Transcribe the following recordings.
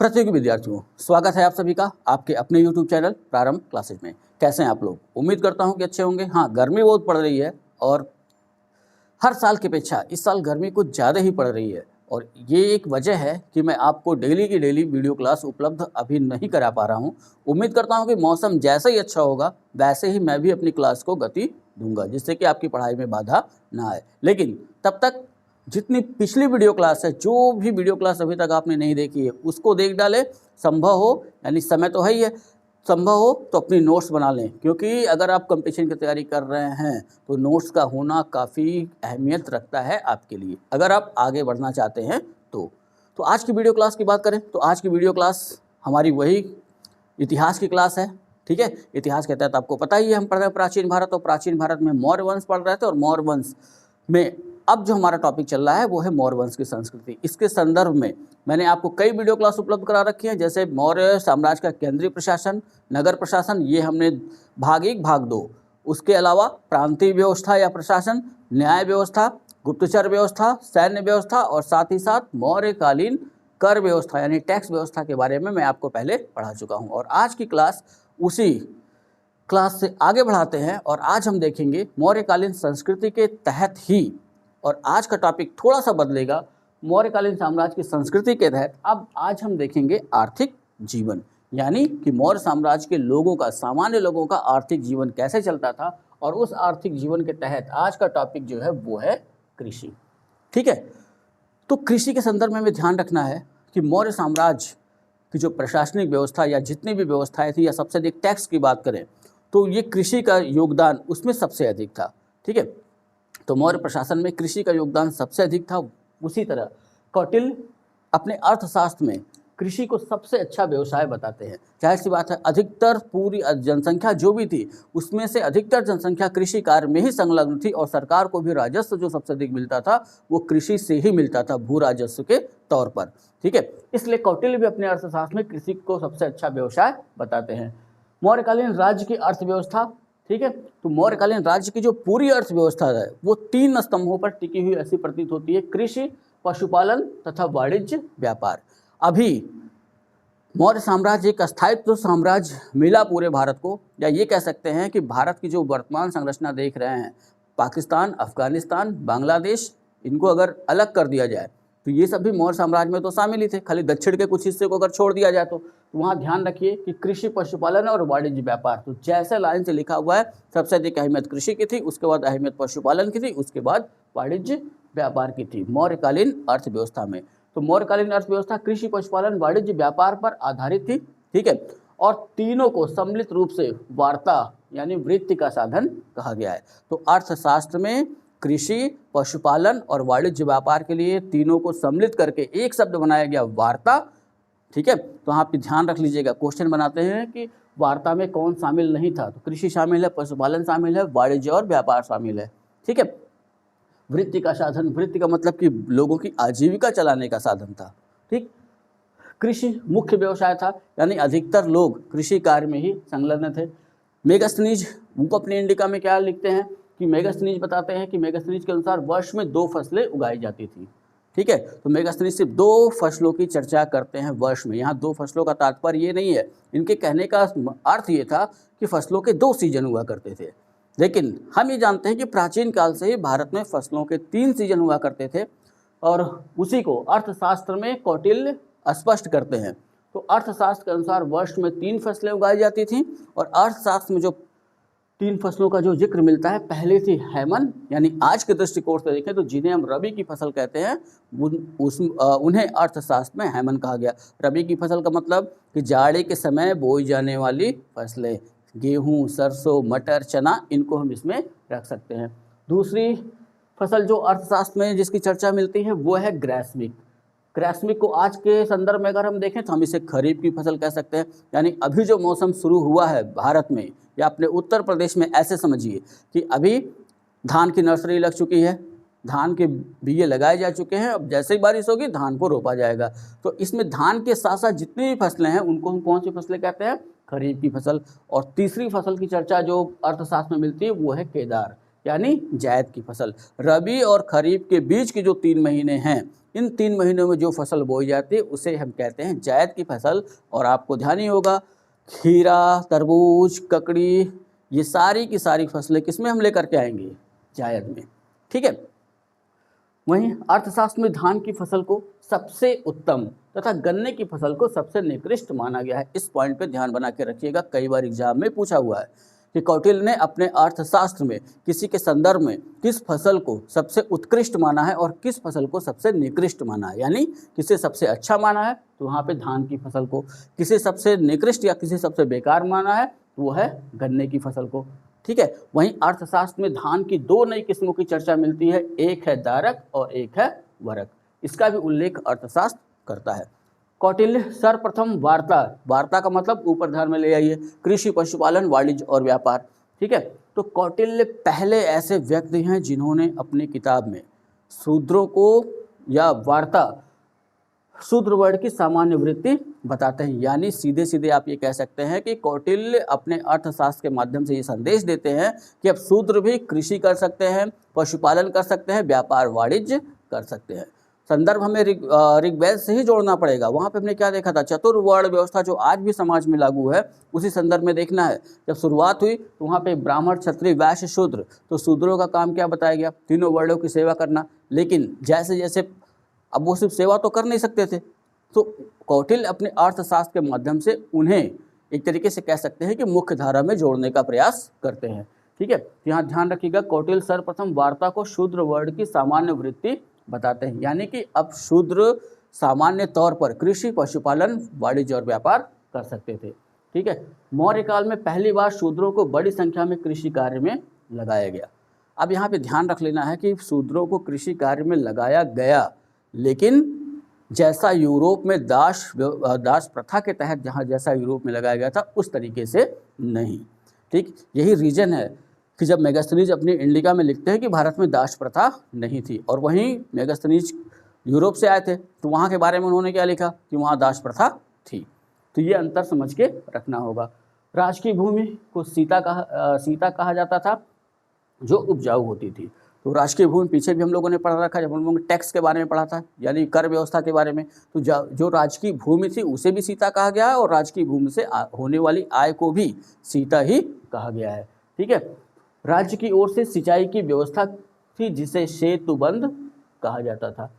प्रतियोगी विद्यार्थियों, स्वागत है आप सभी का आपके अपने YouTube चैनल प्रारंभ क्लासेज में। कैसे हैं आप लोग? उम्मीद करता हूं कि अच्छे होंगे। हाँ, गर्मी बहुत पड़ रही है और हर साल की अपेक्षा इस साल गर्मी कुछ ज़्यादा ही पड़ रही है और ये एक वजह है कि मैं आपको डेली की डेली वीडियो क्लास उपलब्ध अभी नहीं करा पा रहा हूँ। उम्मीद करता हूँ कि मौसम जैसा ही अच्छा होगा वैसे ही मैं भी अपनी क्लास को गति दूंगा, जिससे कि आपकी पढ़ाई में बाधा ना आए। लेकिन तब तक जितनी पिछली वीडियो क्लास है, जो भी वीडियो क्लास अभी तक आपने नहीं देखी है उसको देख डालें। संभव हो, यानी समय तो है ही है, संभव हो तो अपनी नोट्स बना लें, क्योंकि अगर आप कंपटीशन की तैयारी कर रहे हैं तो नोट्स का होना काफ़ी अहमियत रखता है आपके लिए, अगर आप आगे बढ़ना चाहते हैं तो आज की वीडियो क्लास की बात करें तो आज की वीडियो क्लास हमारी वही इतिहास की क्लास है। ठीक है, इतिहास के तहत आपको पता ही है हम पढ़ रहे हैं प्राचीन भारत, और प्राचीन भारत में मौर्य वंश पढ़ रहे थे और मौर्य वंश में अब जो हमारा टॉपिक चल रहा है वो है मौर्य वंश की संस्कृति। इसके संदर्भ में मैंने आपको कई वीडियो क्लास उपलब्ध करा रखी हैं, जैसे मौर्य साम्राज्य का केंद्रीय प्रशासन, नगर प्रशासन, ये हमने भाग 1 भाग 2। उसके अलावा प्रांतीय व्यवस्था या प्रशासन, न्याय व्यवस्था, गुप्तचर व्यवस्था, सैन्य व्यवस्था और साथ ही साथ मौर्यकालीन कर व्यवस्था यानी टैक्स व्यवस्था के बारे में मैं आपको पहले पढ़ा चुका हूँ। और आज की क्लास उसी क्लास से आगे बढ़ाते हैं और आज हम देखेंगे मौर्यकालीन संस्कृति के तहत ही, और आज का टॉपिक थोड़ा सा बदलेगा। मौर्यकालीन साम्राज्य की संस्कृति के तहत अब आज हम देखेंगे आर्थिक जीवन, यानी कि मौर्य साम्राज्य के लोगों का, सामान्य लोगों का आर्थिक जीवन कैसे चलता था, और उस आर्थिक जीवन के तहत आज का टॉपिक जो है वो है कृषि। ठीक है, तो कृषि के संदर्भ में ध्यान रखना है कि मौर्य साम्राज्य की जो प्रशासनिक व्यवस्था या जितनी भी व्यवस्थाएं थी, या सबसे अधिक टैक्स की बात करें तो ये कृषि का योगदान उसमें सबसे अधिक था। ठीक है, तो मौर्य प्रशासन में कृषि का योगदान सबसे अधिक था। उसी तरह कौटिल्य अपने अर्थशास्त्र में कृषि को सबसे अच्छा व्यवसाय बताते हैं। जाहिर सी बात है, अधिकतर पूरी जनसंख्या जो भी थी उसमें से अधिकतर जनसंख्या कृषि कार्य में ही संलग्न थी, और सरकार को भी राजस्व जो सबसे अधिक मिलता था वो कृषि से ही मिलता था, भू राजस्व के तौर पर। ठीक है, इसलिए कौटिल्य भी अपने अर्थशास्त्र में कृषि को सबसे अच्छा व्यवसाय बताते हैं। मौर्यकालीन राज्य की अर्थव्यवस्था, ठीक है, तो मौर्यकालीन राज्य की जो पूरी अर्थव्यवस्था है वो 3 स्तंभों पर टिकी हुई ऐसी प्रतीत होती है: कृषि, पशुपालन तथा वाणिज्य व्यापार। अभी मौर्य साम्राज्य एक स्थायित्व साम्राज्य मिला पूरे भारत को, या ये कह सकते हैं कि भारत की जो वर्तमान संरचना देख रहे हैं, पाकिस्तान, अफगानिस्तान, बांग्लादेश, इनको अगर अलग कर दिया जाए तो ये सभी मौर्य साम्राज्य में तो शामिल ही थे। खाली दक्षिण के कुछ हिस्से को अगर छोड़ दिया जाए तो वहाँ ध्यान रखिए कि कृषि, पशुपालन और वाणिज्य व्यापार, तो जैसे लाइन से लिखा हुआ है सबसे अधिक अहमियत कृषि की थी, उसके बाद अहमियत पशुपालन की थी, उसके बाद वाणिज्य व्यापार की थी मौर्यकालीन अर्थव्यवस्था में। तो मौर्यकालीन अर्थव्यवस्था कृषि, पशुपालन, वाणिज्य व्यापार पर आधारित थी। ठीक है, और तीनों को सम्मिलित रूप से वार्ता यानी वृत्ति का साधन कहा गया है। तो अर्थशास्त्र में कृषि, पशुपालन और वाणिज्य व्यापार के लिए तीनों को सम्मिलित करके एक शब्द बनाया गया, वार्ता। ठीक है, तो आप ध्यान रख लीजिएगा, क्वेश्चन बनाते हैं कि वार्ता में कौन शामिल नहीं था, तो कृषि शामिल है, पशुपालन शामिल है, वाणिज्य और व्यापार शामिल है। ठीक है, वृत्ति का साधन, वृत्ति का मतलब कि लोगों की आजीविका चलाने का साधन था। ठीक, कृषि मुख्य व्यवसाय था, यानी अधिकतर लोग कृषि कार्य में ही संलग्न थे। मेगास्थनीज उनको अपने इंडिका में क्या लिखते हैं कि मेगास्थनीज बताते हैं कि मेगास्थनीज के अनुसार वर्ष में 2 फसलें उगाई जाती थी। ठीक है, तो मेगास्थनीज सिर्फ 2 फसलों की चर्चा करते हैं वर्ष में। यहाँ 2 फसलों का तात्पर्य ये नहीं है, इनके कहने का अर्थ ये था कि फसलों के 2 सीजन हुआ करते थे। लेकिन हम ये जानते हैं कि प्राचीन काल से ही भारत में फसलों के 3 सीजन हुआ करते थे, और उसी को अर्थशास्त्र में कौटिल्य स्पष्ट करते हैं। तो अर्थशास्त्र के अनुसार वर्ष में 3 फसलें उगाई जाती थीं, और अर्थशास्त्र में जो 3 फसलों का जो जिक्र मिलता है, पहले थी हैमन, यानी आज के दृष्टिकोण से देखें तो जिन्हें हम रबी की फसल कहते हैं उन्हें अर्थशास्त्र में हैमन कहा गया। रबी की फसल का मतलब कि जाड़े के समय बोई जाने वाली फसलें, गेहूं, सरसों, मटर, चना, इनको हम इसमें रख सकते हैं। दूसरी फसल जो अर्थशास्त्र में जिसकी चर्चा मिलती है वो है ग्रैस्मिक। ग्रैस्मिक को आज के संदर्भ में अगर हम देखें तो हम इसे खरीफ की फसल कह सकते हैं, यानी अभी जो मौसम शुरू हुआ है भारत में या अपने उत्तर प्रदेश में, ऐसे समझिए कि अभी धान की नर्सरी लग चुकी है, धान के बीजे लगाए जा चुके हैं, अब जैसे ही बारिश होगी धान को रोपा जाएगा। तो इसमें धान के साथ साथ जितनी भी फसलें हैं उनको हम कौन सी फसलें कहते हैं? खरीफ की फसल। और तीसरी फसल की चर्चा जो अर्थशास्त्र में मिलती है वो है केदार। यानी जायद की फसल। रबी और खरीफ के बीच के जो 3 महीने हैं, इन 3 महीनों में जो फसल बोई जाती है उसे हम कहते हैं जायद की फसल। और आपको ध्यान ही होगा, खीरा, तरबूज, ककड़ी, ये सारी की सारी फसलें किस में हम लेकर के आएंगे? जायद में। ठीक है। वहीं अर्थशास्त्र में धान की फसल को सबसे उत्तम तथा गन्ने की फसल को सबसे निकृष्ट माना गया है। इस पॉइंट पे ध्यान बना के रखिएगा, कई बार एग्जाम में पूछा हुआ है कि कौटिल्य ने अपने अर्थशास्त्र में किसी के संदर्भ में किस फसल को सबसे उत्कृष्ट माना है और किस फसल को सबसे निकृष्ट माना है। यानी किसे सबसे अच्छा माना है तो वहाँ पे धान की फसल को, किसे सबसे निकृष्ट या किसे सबसे बेकार माना है तो वो है गन्ने की फसल को। ठीक है। वहीं अर्थशास्त्र में धान की 2 नई किस्मों की चर्चा मिलती है, एक है दारक और एक है वरक। इसका भी उल्लेख अर्थशास्त्र करता है। कौटिल्य सर्वप्रथम वार्ता, वार्ता का मतलब ऊपर ध्यान में ले आइए, कृषि, पशुपालन, वाणिज्य और व्यापार। ठीक है। तो कौटिल्य पहले ऐसे व्यक्ति हैं जिन्होंने अपनी किताब में शूद्रों को या वार्ता, शूद्र वर्ग की सामान्य वृत्ति बताते हैं। यानी सीधे सीधे आप ये कह सकते हैं कि कौटिल्य अपने अर्थशास्त्र के माध्यम से ये संदेश देते हैं कि अब शूद्र भी कृषि कर सकते हैं, पशुपालन कर सकते हैं, व्यापार वाणिज्य कर सकते हैं। संदर्भ हमें ऋग्वेद से ही जोड़ना पड़ेगा। वहाँ पे हमने क्या देखा था? चतुर्वर्ण व्यवस्था जो आज भी समाज में लागू है, उसी संदर्भ में देखना है। जब शुरुआत हुई तो वहाँ पे ब्राह्मण, क्षत्रिय, वैश्य, शूद्र, तो शूद्रों का काम क्या बताया गया? तीनों वर्णों की सेवा करना। लेकिन जैसे जैसे अब वो सिर्फ सेवा तो कर नहीं सकते थे, तो कौटिल्य अपने अर्थशास्त्र के माध्यम से उन्हें एक तरीके से कह सकते हैं कि मुख्य धारा में जोड़ने का प्रयास करते हैं। ठीक है। यहाँ ध्यान रखिएगा, कौटिल्य सर्वप्रथम वार्ता को शूद्र वर्ण की सामान्य वृत्ति बताते हैं। यानी कि अब शूद्र सामान्य तौर पर कृषि, पशुपालन, वाणिज्य और व्यापार कर सकते थे। ठीक है। मौर्य काल में पहली बार शूद्रों को बड़ी संख्या में कृषि कार्य में लगाया गया। अब यहाँ पे ध्यान रख लेना है कि शूद्रों को कृषि कार्य में लगाया गया, लेकिन जैसा यूरोप में दास प्रथा के तहत जहाँ जैसा यूरोप में लगाया गया था उस तरीके से नहीं। ठीक, यही रीजन है कि जब मेगास्थनीज अपनी इंडिका में लिखते हैं कि भारत में दास प्रथा नहीं थी, और वहीं मेगास्थनीज यूरोप से आए थे तो वहाँ के बारे में उन्होंने क्या लिखा कि वहाँ दास प्रथा थी। तो ये अंतर समझ के रखना होगा। राज की भूमि को सीता कहा जाता था जो उपजाऊ होती थी। तो राजकीय भूमि पीछे भी हम लोगों ने पढ़ा रखा, जब हम लोगों ने टैक्स के बारे में पढ़ा था, यानी कर व्यवस्था के बारे में, तो जो राजकीय भूमि थी उसे भी सीता कहा गया है और राजकीय भूमि से होने वाली आय को भी सीता ही कहा गया है। ठीक है। राज्य की ओर से सिंचाई की व्यवस्था थी जिसे सेतुबंध कहा जाता था।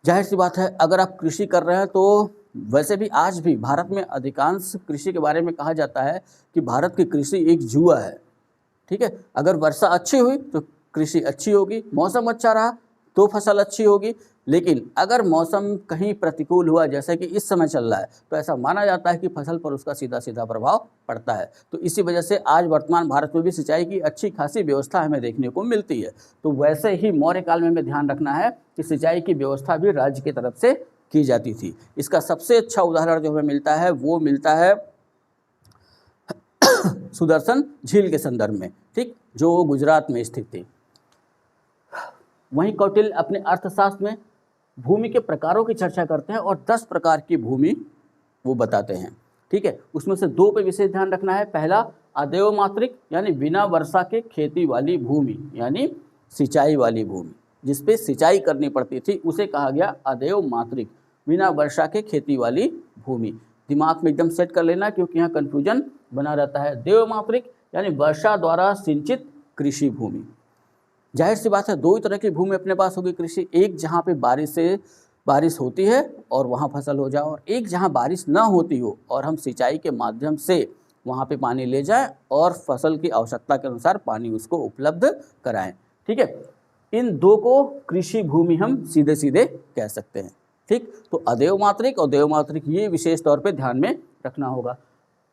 जाहिर सी बात है, अगर आप कृषि कर रहे हैं तो वैसे भी आज भी भारत में अधिकांश कृषि के बारे में कहा जाता है कि भारत की कृषि एक जुआ है। ठीक है। अगर वर्षा अच्छी हुई तो कृषि अच्छी होगी, मौसम अच्छा रहा तो फसल अच्छी होगी, लेकिन अगर मौसम कहीं प्रतिकूल हुआ जैसे कि इस समय चल रहा है तो ऐसा माना जाता है कि फसल पर उसका सीधा सीधा प्रभाव पड़ता है। तो इसी वजह से आज वर्तमान भारत में भी सिंचाई की अच्छी खासी व्यवस्था हमें देखने को मिलती है। तो वैसे ही मौर्य काल में हमें ध्यान रखना है कि सिंचाई की व्यवस्था भी राज्य की तरफ से की जाती थी। इसका सबसे अच्छा उदाहरण जो हमें मिलता है वो मिलता है सुदर्शन झील के संदर्भ में, ठीक, जो गुजरात में स्थित थी। वहीं कौटिल्य अपने अर्थशास्त्र में भूमि के प्रकारों की चर्चा करते हैं और 10 प्रकार की भूमि वो बताते हैं। ठीक है। उसमें से 2 पे विशेष ध्यान रखना है। पहला अदेव मात्रिक यानी बिना वर्षा के खेती वाली भूमि, यानी सिंचाई वाली भूमि, जिसपे सिंचाई करनी पड़ती थी उसे कहा गया अदेव मात्रिक, बिना वर्षा के खेती वाली भूमि। दिमाग में एकदम सेट कर लेना क्योंकि यहाँ कन्फ्यूजन बना रहता है। देव मात्रिक यानी वर्षा द्वारा सिंचित कृषि भूमि। जाहिर सी बात है, 2 ही तरह की भूमि अपने पास होगी कृषि, एक जहाँ पे बारिश होती है और वहाँ फसल हो जाए, और एक जहाँ बारिश ना होती हो और हम सिंचाई के माध्यम से वहाँ पे पानी ले जाएं और फसल की आवश्यकता के अनुसार पानी उसको उपलब्ध कराएं। ठीक है। इन 2 को कृषि भूमि हम सीधे सीधे कह सकते हैं। ठीक, तो अदेव मात्रिक और देव मात्रिक ये विशेष तौर पे ध्यान में रखना होगा।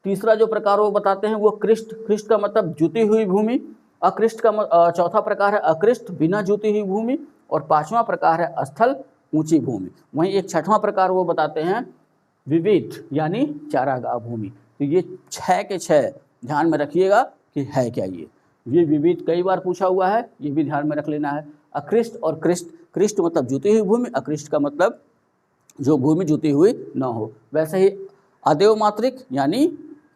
तीसरा जो प्रकार वो बताते हैं वो कृष्ट। कृष्ट का मतलब जुती हुई भूमि। अकृष्ट का चौथा प्रकार है अकृष्ट, बिना जुती हुई भूमि, और 5वां प्रकार है स्थल, ऊंची भूमि। वहीं एक 6वां प्रकार वो बताते हैं विविध यानी चारागाह भूमि। तो ये 6 के 6 ध्यान में रखिएगा कि है क्या ये विविध कई बार पूछा हुआ है, ये भी ध्यान में रख लेना है। अकृष्ट और कृष्ट, कृष्ट मतलब जुती हुई भूमि, अकृष्ट का मतलब जो भूमि जुती हुई न हो। वैसे ही अदेव मात्रिक यानी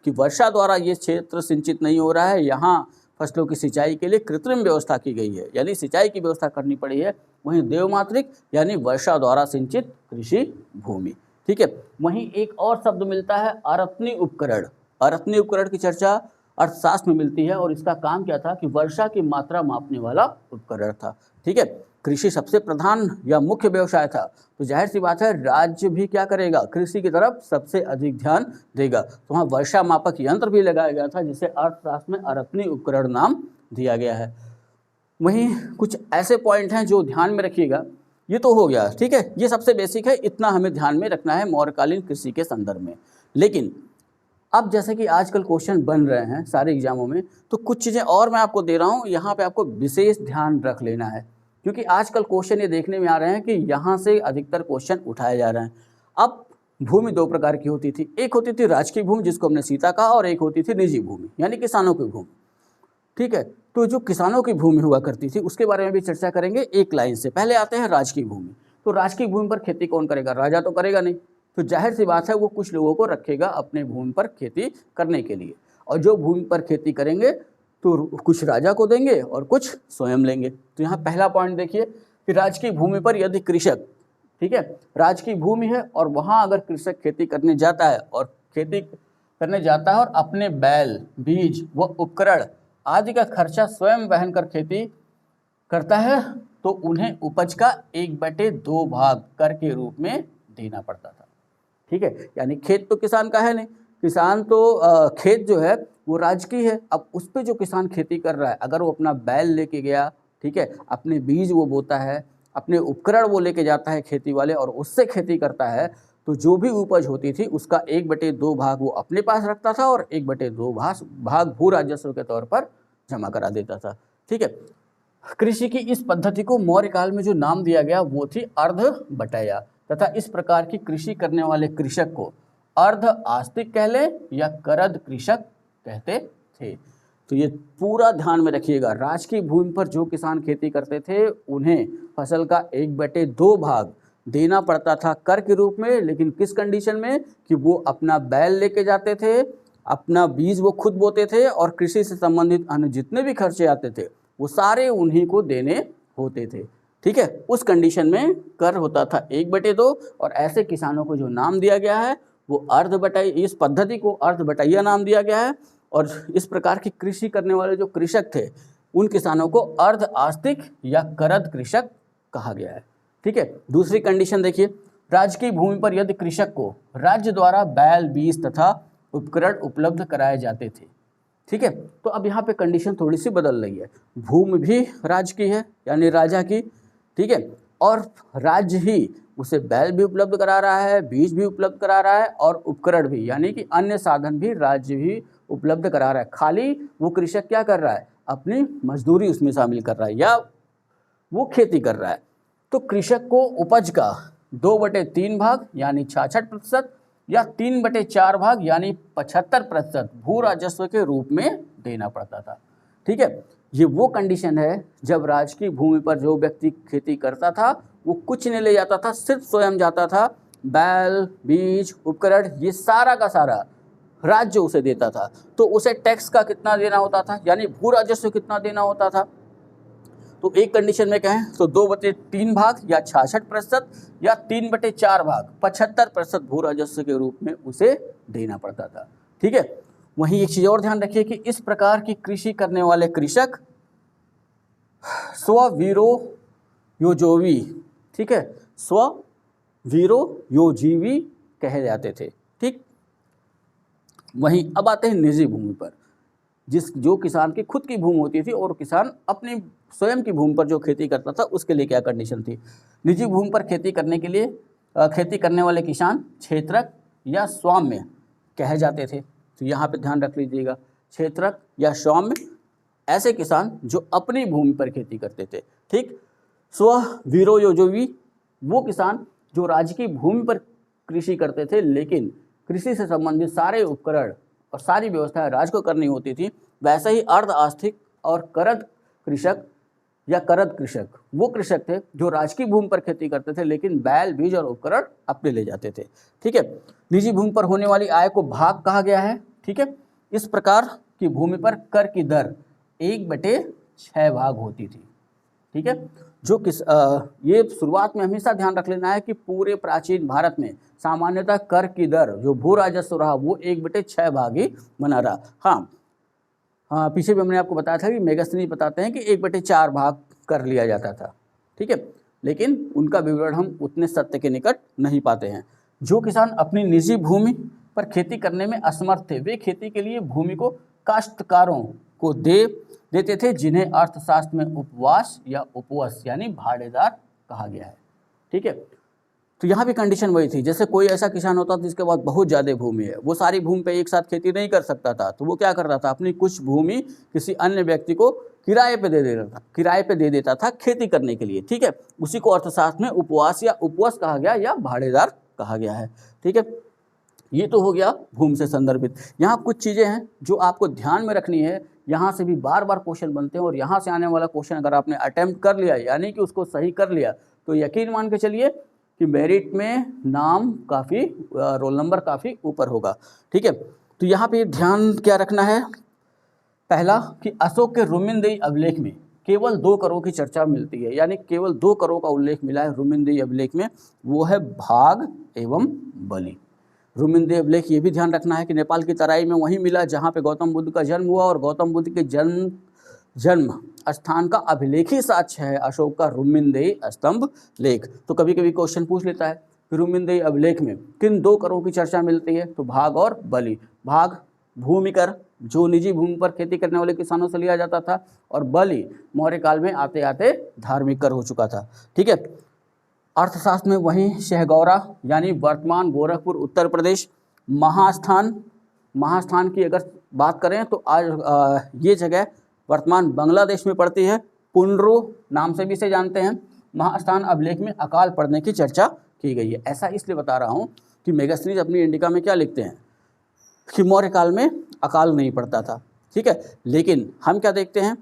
कि वर्षा द्वारा ये क्षेत्र सिंचित नहीं हो रहा है, यहाँ फसलों की सिंचाई के लिए कृत्रिम व्यवस्था की गई है, यानी सिंचाई की व्यवस्था करनी पड़ी है। वहीं देवमातृक यानी वर्षा द्वारा सिंचित कृषि भूमि। ठीक है, वहीं एक और शब्द मिलता है अरत्नी उपकरण। अरत्नी उपकरण की चर्चा अर्थशास्त्र में मिलती है और इसका काम क्या था कि वर्षा की मात्रा मापने वाला उपकरण था। ठीक है, कृषि सबसे प्रधान या मुख्य व्यवसाय था, तो जाहिर सी बात है राज्य भी क्या करेगा, कृषि की तरफ सबसे अधिक ध्यान देगा। तो वहाँ वर्षा मापक यंत्र भी लगाया गया था जिसे अर्थशास्त्र में अरत्नी उपकरण नाम दिया गया है। वहीं कुछ ऐसे पॉइंट हैं जो ध्यान में रखिएगा। ये तो हो गया, ठीक है, ये सबसे बेसिक है, इतना हमें ध्यान में रखना है मौर्यकालीन कृषि के संदर्भ में। लेकिन अब जैसे कि आजकल क्वेश्चन बन रहे हैं सारे एग्जामों में, तो कुछ चीज़ें और मैं आपको दे रहा हूँ, यहाँ पे आपको विशेष ध्यान रख लेना है, क्योंकि आजकल क्वेश्चन ये देखने में आ रहे हैं कि यहाँ से अधिकतर क्वेश्चन उठाए जा रहे हैं। अब भूमि दो प्रकार की होती थी, एक होती थी राजकीय भूमि जिसको हमने सीता कहा, और एक होती थी निजी भूमि यानी किसानों की भूमि। ठीक है, तो जो किसानों की भूमि हुआ करती थी उसके बारे में भी चर्चा करेंगे एक लाइन से। पहले आते हैं राजकीय भूमि। तो राजकीय भूमि पर खेती कौन करेगा, राजा तो करेगा नहीं, तो जाहिर सी बात है वो कुछ लोगों को रखेगा अपने भूमि पर खेती करने के लिए, और जो भूमि पर खेती करेंगे तो कुछ राजा को देंगे और कुछ स्वयं लेंगे। तो यहाँ पहला पॉइंट देखिए कि राजकीय भूमि पर यदि कृषक, ठीक है, राजकीय भूमि है और वहाँ अगर कृषक खेती करने जाता है और खेती करने जाता है और अपने बैल, बीज व उपकरण आदि का खर्चा स्वयं वहन कर खेती करता है, तो उन्हें उपज का 1/2 भाग कर के रूप में देना पड़ता था। ठीक है, यानी खेत तो किसान का है नहीं, किसान तो खेत जो है वो राजकीय है। अब उस पर जो किसान खेती कर रहा है, अगर वो अपना बैल लेके गया, ठीक है, अपने बीज वो बोता है, अपने उपकरण वो लेके जाता है खेती वाले और उससे खेती करता है, तो जो भी उपज होती थी उसका 1/2 भाग वो अपने पास रखता था और 1/2 भाग भू राजस्व के तौर पर जमा करा देता था। ठीक है, कृषि की इस पद्धति को मौर्य काल में जो नाम दिया गया वो थी अर्ध बटाया, तथा इस प्रकार की कृषि करने वाले कृषक को अर्ध आस्तिक कह ले या करद कृषक कहते थे। तो ये पूरा ध्यान में रखिएगा, राजकीय भूमि पर जो किसान खेती करते थे उन्हें फसल का 1/2 भाग देना पड़ता था कर के रूप में, लेकिन किस कंडीशन में कि वो अपना बैल लेके जाते थे, अपना बीज वो खुद बोते थे और कृषि से संबंधित अन्य जितने भी खर्चे आते थे वो सारे उन्हीं को देने होते थे। ठीक है, उस कंडीशन में कर होता था 1/2, और ऐसे किसानों को जो नाम दिया गया है वो अर्ध बटाई, इस पद्धति को अर्ध बटाइया नाम दिया गया है। और इस प्रकार की कृषि करने वाले जो कृषक थे उन किसानों को अर्ध आस्तिक या करद कृषक कहा गया है। ठीक है, दूसरी कंडीशन देखिए, राजकीय भूमि पर यदि कृषक को राज्य द्वारा बैल, बीज तथा उपकरण उपलब्ध कराए जाते थे। ठीक है, तो अब यहाँ पे कंडीशन थोड़ी सी बदल रही है, भूमि भी राज्य की है यानी राजा की, ठीक है, और राज्य ही उसे बैल भी उपलब्ध करा रहा है, बीज भी उपलब्ध करा रहा है और उपकरण भी यानी कि अन्य साधन भी राज्य भी उपलब्ध करा रहा है। खाली वो कृषक क्या कर रहा है, अपनी मजदूरी उसमें शामिल कर रहा है या वो खेती कर रहा है। तो कृषक को उपज का 2/3 भाग यानी 66% या 3/4 भाग यानी 75% भू राजस्व के रूप में देना पड़ता था। ठीक है, ये वो कंडीशन है जब राजकीय भूमि पर जो व्यक्ति खेती करता था वो कुछ नहीं ले जाता था, सिर्फ स्वयं जाता था, बैल, बीज, उपकरण ये सारा का सारा राज्य उसे देता था। तो उसे टैक्स का कितना देना होता था यानी भू राजस्व कितना देना होता था, तो एक कंडीशन में कहें तो 2/3 भाग या 66% या 3/4 भाग 75% भू राजस्व के रूप में उसे देना पड़ता था। ठीक है, वहीं एक चीज और ध्यान रखिए कि इस प्रकार की कृषि करने वाले कृषक स्ववीरो योजोवी, ठीक है, स्ववीरो योजीवी कहे जाते थे। ठीक, वहीं अब आते हैं निजी भूमि पर, जो किसान की खुद की भूमि होती थी और किसान अपनी स्वयं की भूमि पर जो खेती करता था उसके लिए क्या कंडीशन थी। निजी भूमि पर खेती करने के लिए खेती करने वाले किसान क्षेत्रक या स्वाम्य कहे जाते थे। तो यहाँ पे ध्यान रख लीजिएगा, क्षेत्रक या स्वाम्य ऐसे किसान जो अपनी भूमि पर खेती करते थे। ठीक, स्ववीरो योजोवी वो किसान जो राज्य की भूमि पर कृषि करते थे लेकिन कृषि से संबंधित सारे उपकरण और सारी व्यवस्थाएं राज्य को करनी होती थी। वैसे ही अर्ध आस्तिक और करद कृषक या करद कृषक वो कृषक थे जो राज्य की भूमि पर खेती करते थे लेकिन बैल, बीज और उपकरण अपने ले जाते थे। ठीक है, निजी भूमि पर होने वाली आय को भाग कहा गया है। ठीक है, इस प्रकार की भूमि पर कर की दर 1/6 भाग होती थी। ठीक है, जो ये शुरुआत में हमेशा ध्यान रख लेना है कि पूरे प्राचीन भारत में सामान्यतः कर की दर जो भू राजस्व रहा वो 1/6 भाग ही बना रहा। हाँ, पीछे भी हमने आपको बताया था कि मेगास्थनीज बताते हैं कि 1/4 भाग कर लिया जाता था। ठीक है, लेकिन उनका विवरण हम उतने सत्य के निकट नहीं पाते हैं। जो किसान अपनी निजी भूमि पर खेती करने में असमर्थ थे वे खेती के लिए भूमि को काश्तकारों को देते थे, जिन्हें अर्थशास्त्र में उपवास या उपवस यानी भाड़ेदार कहा गया है। ठीक है, तो यहाँ भी कंडीशन वही थी, जैसे कोई ऐसा किसान होता था जिसके पास बहुत ज़्यादा भूमि है, वो सारी भूमि पे एक साथ खेती नहीं कर सकता था, तो वो क्या करता था, अपनी कुछ भूमि किसी अन्य व्यक्ति को किराए पे दे देता था खेती करने के लिए। ठीक है, उसी को अर्थशास्त्र में उपवास या उपवस कहा गया या भाड़ेदार कहा गया है। ठीक है, ये तो हो गया भूमि से संदर्भित। यहाँ कुछ चीज़ें हैं जो आपको ध्यान में रखनी है, यहाँ से भी बार बार क्वेश्चन बनते हैं और यहाँ से आने वाला क्वेश्चन अगर आपने अटेम्प्ट कर लिया यानी कि उसको सही कर लिया तो यकीन मान के चलिए कि मेरिट में नाम काफ़ी, रोल नंबर काफ़ी ऊपर होगा। ठीक है, तो यहाँ पे ध्यान क्या रखना है, पहला कि अशोक के रुमिनदेही अभिलेख में केवल 2 करों की चर्चा मिलती है, यानी केवल 2 करों का उल्लेख मिला है रुमिनदेही अभिलेख में, वो है भाग एवं बलि। रुमिनदेही अभिलेख ये भी ध्यान रखना है कि नेपाल की तराई में वहीं मिला जहाँ पे गौतम बुद्ध का जन्म हुआ और गौतम बुद्ध के जन्म स्थान का अभिलेखी साक्ष्य है अशोक का रुमिनदेही स्तंभ लेख। तो कभी कभी क्वेश्चन पूछ लेता है कि रुमिनदेही अभिलेख में किन 2 करों की चर्चा मिलती है, तो भाग और बलि। भाग भूमि कर जो निजी भूमि पर खेती करने वाले किसानों से लिया जाता था, और बलि मौर्य काल में आते आते धार्मिक कर हो चुका था। ठीक है, अर्थशास्त्र में वहीं शहगौरा यानी वर्तमान गोरखपुर उत्तर प्रदेश, महास्थान की अगर बात करें तो आज ये जगह वर्तमान बांग्लादेश में पड़ती है। पुनरू नाम से भी इसे जानते हैं। महास्थान अभिलेख में अकाल पड़ने की चर्चा की गई है। ऐसा इसलिए बता रहा हूँ कि मेगास्थनीज अपनी इंडिका में क्या लिखते हैं कि मौर्य काल में अकाल नहीं पड़ता था। ठीक है, लेकिन हम क्या देखते हैं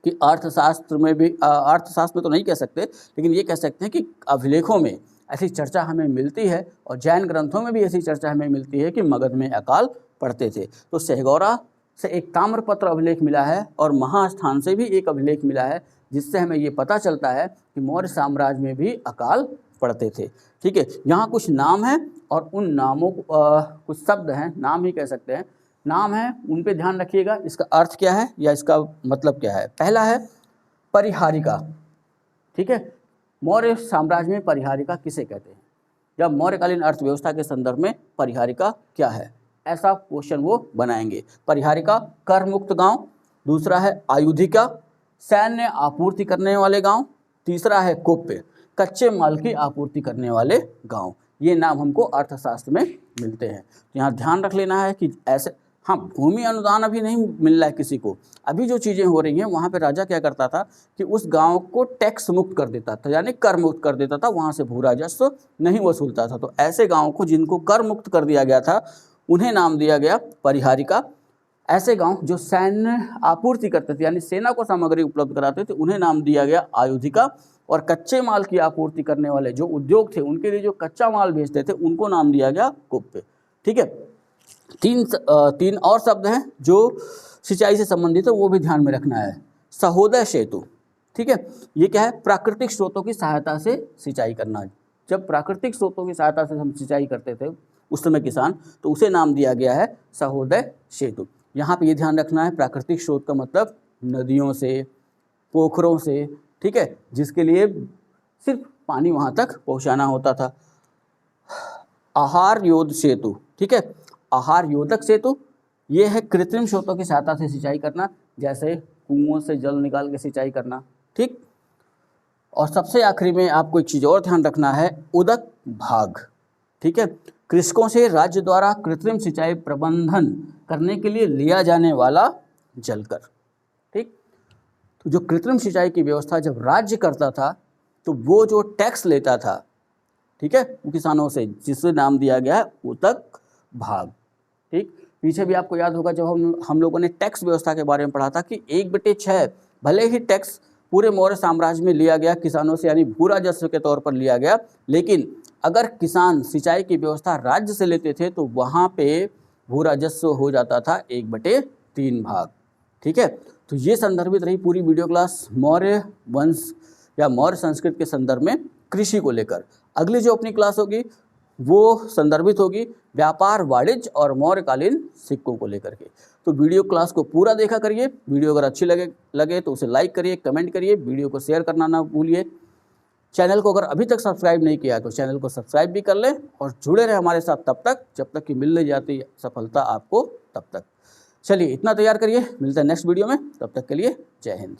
कि अर्थशास्त्र में भी, अर्थशास्त्र में तो नहीं कह सकते, लेकिन ये कह सकते हैं कि अभिलेखों में ऐसी चर्चा हमें मिलती है और जैन ग्रंथों में भी ऐसी चर्चा हमें मिलती है कि मगध में अकाल पड़ते थे। तो सहगौरा से एक ताम्रपत्र अभिलेख मिला है और महास्थान से भी एक अभिलेख मिला है, जिससे हमें ये पता चलता है कि मौर्य साम्राज्य में भी अकाल पड़ते थे। ठीक है, यहाँ कुछ नाम हैं और उन नामों कुछ शब्द हैं, नाम ही कह सकते हैं, नाम है, उन पे ध्यान रखिएगा इसका अर्थ क्या है या इसका मतलब क्या है। पहला है परिहारिका। ठीक है, मौर्य साम्राज्य में परिहारिका किसे कहते हैं, जब मौर्यकालीन अर्थव्यवस्था के संदर्भ में परिहारिका क्या है, ऐसा क्वेश्चन वो बनाएंगे। परिहारिका कर मुक्त गांव, दूसरा है आयुधिका सैन्य आपूर्ति करने वाले गांव, तीसरा है कुप्य कच्चे माल की आपूर्ति करने वाले गांव। ये नाम हमको अर्थशास्त्र में मिलते हैं। तो यहाँ ध्यान रख लेना है कि ऐसे, हाँ, भूमि अनुदान अभी नहीं मिल रहा है किसी को, अभी जो चीज़ें हो रही हैं वहाँ पे राजा क्या करता था कि उस गांव को टैक्स मुक्त कर देता था, यानी कर मुक्त कर देता था, वहाँ से भू राजस्व नहीं वसूलता था। तो ऐसे गाँव को जिनको कर मुक्त कर दिया गया था उन्हें नाम दिया गया परिहारिका। ऐसे गांव जो सैन्य आपूर्ति करते थे यानी सेना को सामग्री उपलब्ध कराते थे उन्हें नाम दिया गया आयुधिका, और कच्चे माल की आपूर्ति करने वाले जो उद्योग थे उनके लिए जो कच्चा माल भेजते थे उनको नाम दिया गया कुप्य। ठीक है, तीन और शब्द हैं जो सिंचाई से संबंधित है, वो भी ध्यान में रखना है। सहोदय सेतु, ठीक है, ये क्या है, प्राकृतिक स्रोतों की सहायता से सिंचाई करना। जब प्राकृतिक स्रोतों की सहायता से हम सिंचाई करते थे उस समय किसान, तो उसे नाम दिया गया है सहोदय सेतु। यहाँ पे ये ध्यान रखना है, प्राकृतिक स्रोत का मतलब नदियों से, पोखरों से, ठीक है, जिसके लिए सिर्फ पानी वहाँ तक पहुँचाना होता था। आहार योद्ध सेतु, ठीक है, आहार योधक सेतु ये है कृत्रिम स्रोतों की सहायता से सिंचाई करना, जैसे कुओं से जल निकाल के सिंचाई करना। ठीक, और सबसे आखिरी में आपको एक चीज़ और ध्यान रखना है, उदक भाग। ठीक है, कृषकों से राज्य द्वारा कृत्रिम सिंचाई प्रबंधन करने के लिए लिया जाने वाला जलकर। ठीक, तो जो कृत्रिम सिंचाई की व्यवस्था जब राज्य करता था तो वो जो टैक्स लेता था, ठीक है, किसानों से, जिसे नाम दिया गया है उदक भाग। ठीक, पीछे भी आपको याद होगा जब हम लोगों ने टैक्स व्यवस्था के बारे में पढ़ा था कि 1/6 भले ही टैक्स पूरे मौर्य साम्राज्य में लिया गया किसानों से, यानी भू राजस्व के तौर पर लिया गया, लेकिन अगर किसान सिंचाई की व्यवस्था राज्य से लेते थे तो वहाँ पे भू राजस्व हो जाता था 1/3 भाग। ठीक है। तो ये संदर्भित रही पूरी वीडियो क्लास मौर्य वंश या मौर्य संस्कृत के संदर्भ में कृषि को लेकर। अगली जो अपनी क्लास होगी वो संदर्भित होगी व्यापार वाणिज्य और मौर्यकालीन सिक्कों को लेकर के। तो वीडियो क्लास को पूरा देखा करिए। वीडियो अगर अच्छी लगे तो उसे लाइक करिए, कमेंट करिए, वीडियो को शेयर करना ना भूलिए। चैनल को अगर अभी तक सब्सक्राइब नहीं किया तो चैनल को सब्सक्राइब भी कर लें और जुड़े रहे हमारे साथ तब तक जब तक कि मिल नहीं जाती सफलता आपको तब तक। चलिए इतना तैयार करिए, मिलते हैं नेक्स्ट वीडियो में, तब तक के लिए जय हिंद।